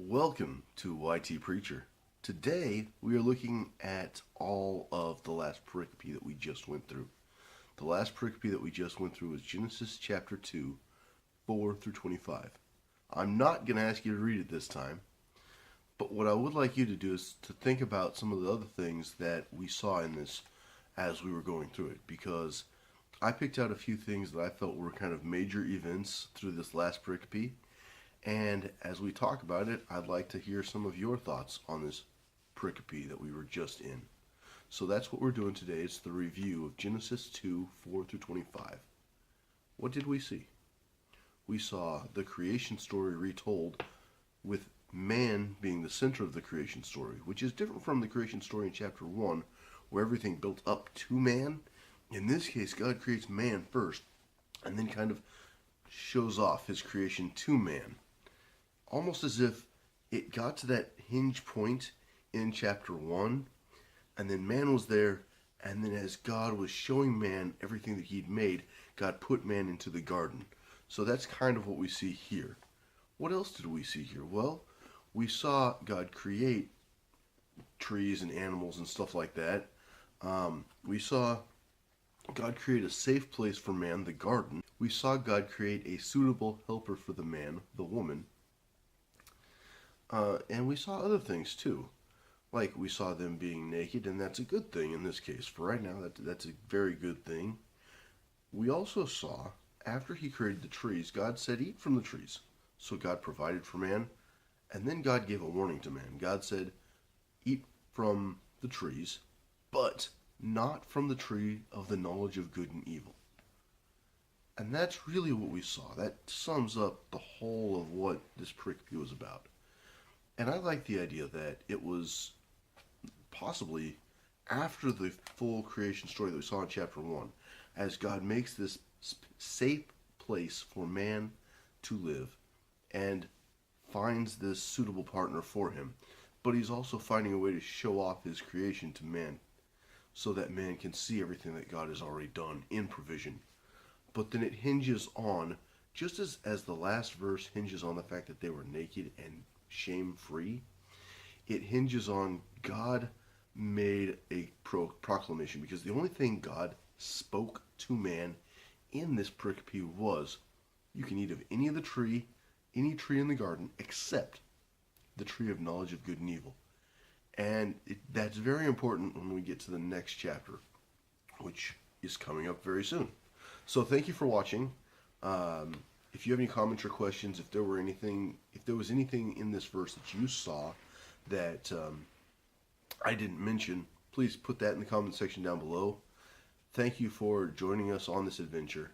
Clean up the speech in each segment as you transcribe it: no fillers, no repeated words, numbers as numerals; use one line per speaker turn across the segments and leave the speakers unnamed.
Welcome to Y.T Preacher. Today we are looking at all of the last pericope that we just went through. The last pericope that we just went through was Genesis chapter 2, 4 through 25. I'm not going to ask you to read it this time, but what I would like you to do is to think about some of the other things that we saw in this as we were going through it, because I picked out a few things that I felt were kind of major events through this last pericope. And as we talk about it, I'd like to hear some of your thoughts on this pericope that we were just in. So that's what we're doing today. It's the review of Genesis 2, 4 through 25. What did we see? We saw the creation story retold with man being the center of the creation story, which is different from the creation story in chapter 1, where everything built up to man. In this case, God creates man first, and then kind of shows off his creation to man. Almost as if it got to that hinge point in chapter 1, and then man was there, and then as God was showing man everything that he'd made, God put man into the garden. So that's kind of what we see here. What else did we see here? Well, we saw God create trees and animals and stuff like that. We saw God create a safe place for man, the garden. We saw God create a suitable helper for the man, the woman. And we saw other things too. Like we saw them being naked, and that's a good thing in this case. For right now, that's a very good thing. We also saw, after he created the trees, God said, eat from the trees. So God provided for man, and then God gave a warning to man. God said, eat from the trees, but not from the tree of the knowledge of good and evil. And that's really what we saw. That sums up the whole of what this pericope was about. And I like the idea that it was possibly after the full creation story that we saw in chapter 1, as God makes this safe place for man to live and finds this suitable partner for him. But he's also finding a way to show off his creation to man so that man can see everything that God has already done in provision. But then it hinges on, just as the last verse hinges on the fact that they were naked and shame-free, it hinges on God made a proclamation, because the only thing God spoke to man in this pericope was, you can eat of any tree in the garden, except the tree of knowledge of good and evil. And that's very important when we get to the next chapter, which is coming up very soon. So thank you for watching. If you have any comments or questions, if there was anything in this verse that you saw that I didn't mention, please put that in the comment section down below. Thank you for joining us on this adventure,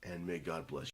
and may God bless you.